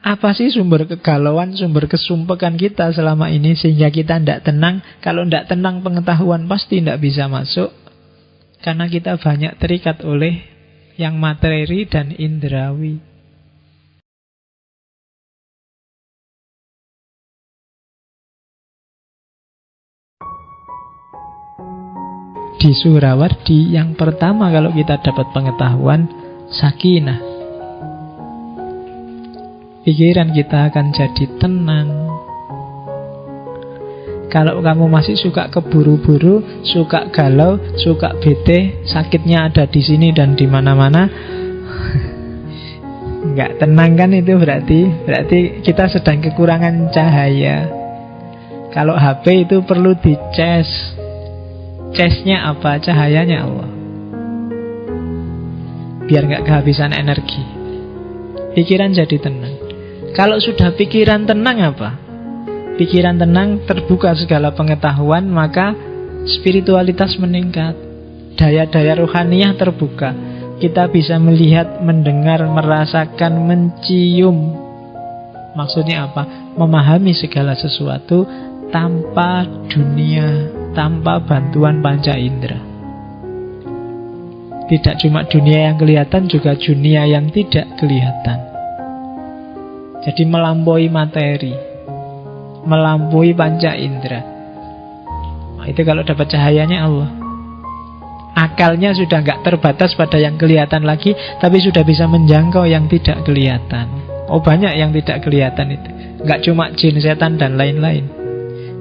Apa sih sumber kegalauan, sumber kesumpekan kita selama ini sehingga kita tidak tenang? Kalau tidak tenang, pengetahuan pasti tidak bisa masuk. Karena kita banyak terikat oleh yang materi dan indrawi. Di Suhrawardi yang pertama kalau kita dapat pengetahuan, sakinah. Pikiran kita akan jadi tenang. Kalau kamu masih suka keburu-buru, suka galau, suka bete, sakitnya ada di sini dan di mana-mana, nggak tenang kan itu berarti kita sedang kekurangan cahaya. Kalau HP itu perlu dicas. Casnya apa? Cahayanya Allah. Biar nggak kehabisan energi. Pikiran jadi tenang. Kalau sudah pikiran tenang apa? Pikiran tenang, terbuka segala pengetahuan, maka spiritualitas meningkat. Daya-daya rohaniah terbuka. Kita bisa melihat, mendengar, merasakan, mencium. Maksudnya apa? Memahami segala sesuatu tanpa dunia, tanpa bantuan panca indera. Tidak cuma dunia yang kelihatan, juga dunia yang tidak kelihatan. Jadi melampaui materi, melampaui panca indera. Nah, itu kalau dapat cahayanya Allah. Akalnya sudah nggak terbatas pada yang kelihatan lagi, tapi sudah bisa menjangkau yang tidak kelihatan. Oh, banyak yang tidak kelihatan itu. Nggak cuma jin, setan, dan lain-lain.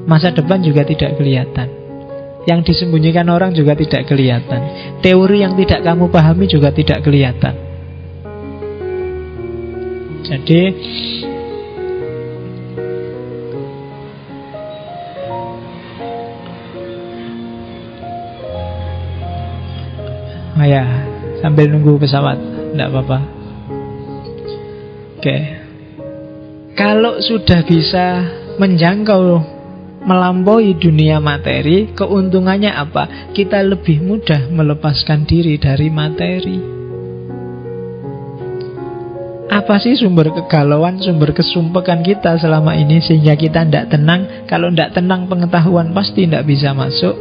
Masa depan juga tidak kelihatan. Yang disembunyikan orang juga tidak kelihatan. Teori yang tidak kamu pahami juga tidak kelihatan. Jadi ya, sambil nunggu pesawat, tidak apa-apa. Oke. Kalau sudah bisa menjangkau, melampaui dunia materi, keuntungannya apa? Kita lebih mudah melepaskan diri dari materi. Apa sih sumber kegalauan, sumber kesumpekan kita selama ini sehingga kita tidak tenang? Kalau tidak tenang, pengetahuan pasti tidak bisa masuk.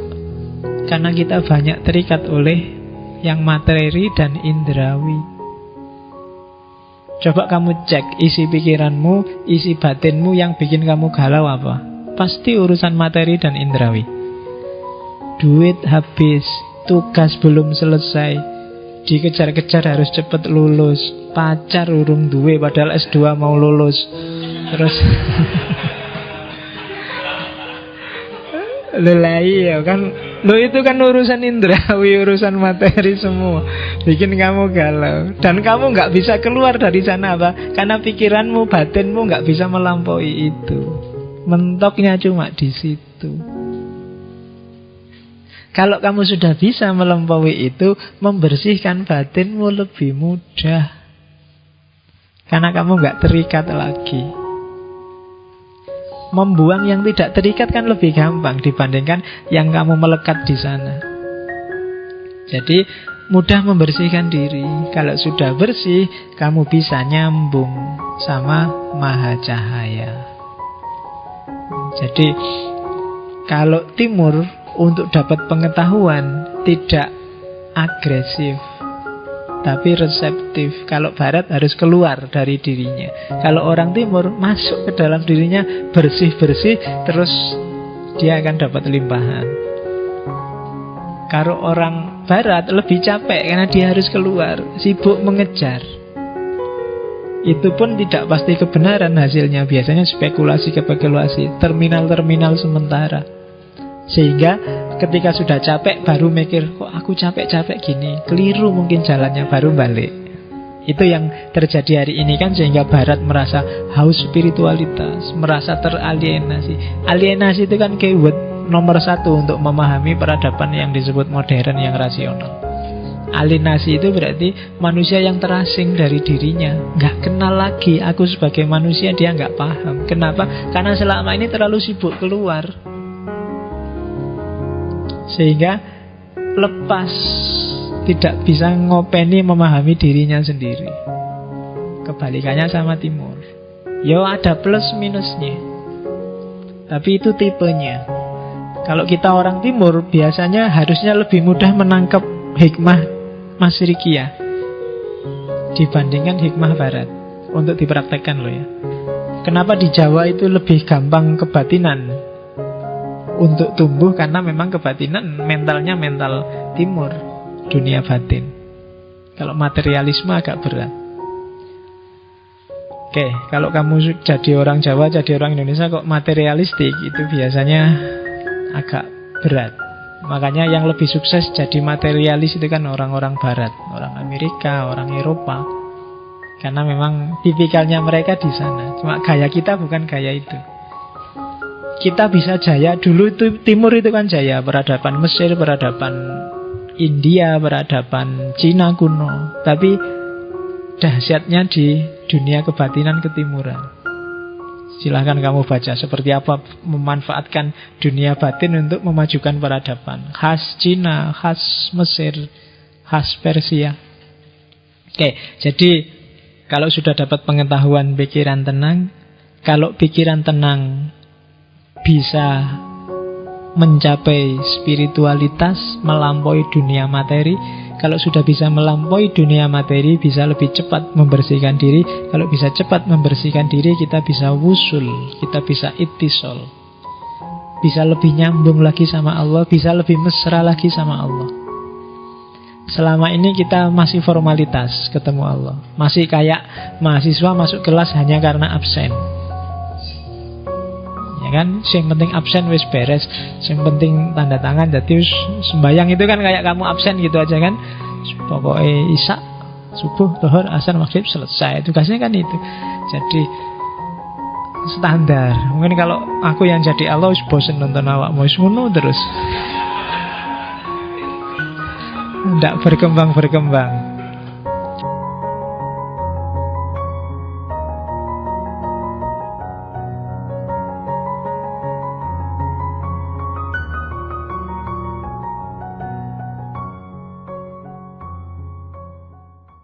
Karena kita banyak terikat oleh yang materi dan indrawi. Coba kamu cek isi pikiranmu, isi batinmu yang bikin kamu galau apa? Pasti urusan materi dan indrawi. Duit habis, tugas belum selesai, dikejar-kejar harus cepat lulus, pacar urung duwe padahal S2 mau lulus. Terus lelai ya kan. Lo itu kan urusan indrawi, urusan materi semua. Bikin kamu galau. Dan kamu gak bisa keluar dari sana apa? Karena pikiranmu, batinmu gak bisa melampaui itu. Mentoknya cuma di situ. Kalau kamu sudah bisa melampaui itu, membersihkan batinmu lebih mudah. Karena kamu gak terikat lagi. Membuang yang tidak terikat kan lebih gampang dibandingkan yang kamu melekat di sana. Jadi mudah membersihkan diri. Kalau sudah bersih, kamu bisa nyambung sama Maha Cahaya. Jadi kalau timur untuk dapat pengetahuan tidak agresif, tapi reseptif. Kalau barat harus keluar dari dirinya. Kalau orang timur masuk ke dalam dirinya, bersih-bersih, terus dia akan dapat limpahan. Kalau orang barat lebih capek karena dia harus keluar, sibuk mengejar. Itu pun tidak pasti kebenaran hasilnya. Biasanya spekulasi-spekulasi, terminal-terminal sementara. Sehingga ketika sudah capek baru mikir, kok aku capek-capek gini, keliru mungkin jalannya, baru balik. Itu yang terjadi hari ini kan. Sehingga barat merasa haus spiritualitas, merasa teralienasi. Alienasi itu kan keyword nomor 1 untuk memahami peradaban yang disebut modern, yang rasional. Alienasi itu berarti manusia yang terasing dari dirinya, gak kenal lagi aku sebagai manusia. Dia gak paham. Kenapa? Karena selama ini terlalu sibuk keluar, sehingga lepas, tidak bisa ngopeni memahami dirinya sendiri. Kebalikannya sama timur. Ya ada plus minusnya, tapi itu tipenya. Kalau kita orang timur, biasanya harusnya lebih mudah menangkap hikmah Masyriqiyah dibandingkan hikmah barat untuk dipraktekkan loh ya. Kenapa di Jawa itu lebih gampang kebatinan untuk tumbuh? Karena memang kebatinan mentalnya mental timur, dunia batin. Kalau materialisme agak berat. Oke, kalau kamu jadi orang Jawa, jadi orang Indonesia kok materialistik, itu biasanya agak berat. Makanya yang lebih sukses jadi materialis itu kan orang-orang barat, orang Amerika, orang Eropa. Karena memang tipikalnya mereka di sana. Cuma gaya kita bukan gaya itu. Kita bisa jaya, dulu itu timur itu kan jaya, peradaban Mesir, peradaban India, peradaban Cina kuno. Tapi dahsyatnya di dunia kebatinan ketimuran. Silahkan kamu baca seperti apa memanfaatkan dunia batin untuk memajukan peradaban. Khas Cina, khas Mesir, khas Persia. Oke, jadi kalau sudah dapat pengetahuan pikiran tenang, kalau pikiran tenang bisa mencapai spiritualitas, melampaui dunia materi. Kalau sudah bisa melampaui dunia materi, bisa lebih cepat membersihkan diri. Kalau bisa cepat membersihkan diri, kita bisa wusul, kita bisa ittisol, bisa lebih nyambung lagi sama Allah, bisa lebih mesra lagi sama Allah. Selama ini kita masih formalitas ketemu Allah, masih kayak mahasiswa masuk kelas hanya karena absen. Ya kan, yang penting absen wis beres, yang penting tanda tangan. Jadi sembayang itu kan kayak kamu absen gitu aja kan. Pokoknya isya, subuh, zuhur, asar, maghrib selesai. Tugasnya kan itu. Jadi standar. Mungkin kalau aku yang jadi Allah wis bosen nonton awakmu wis ngono terus. Ndak berkembang-berkembang.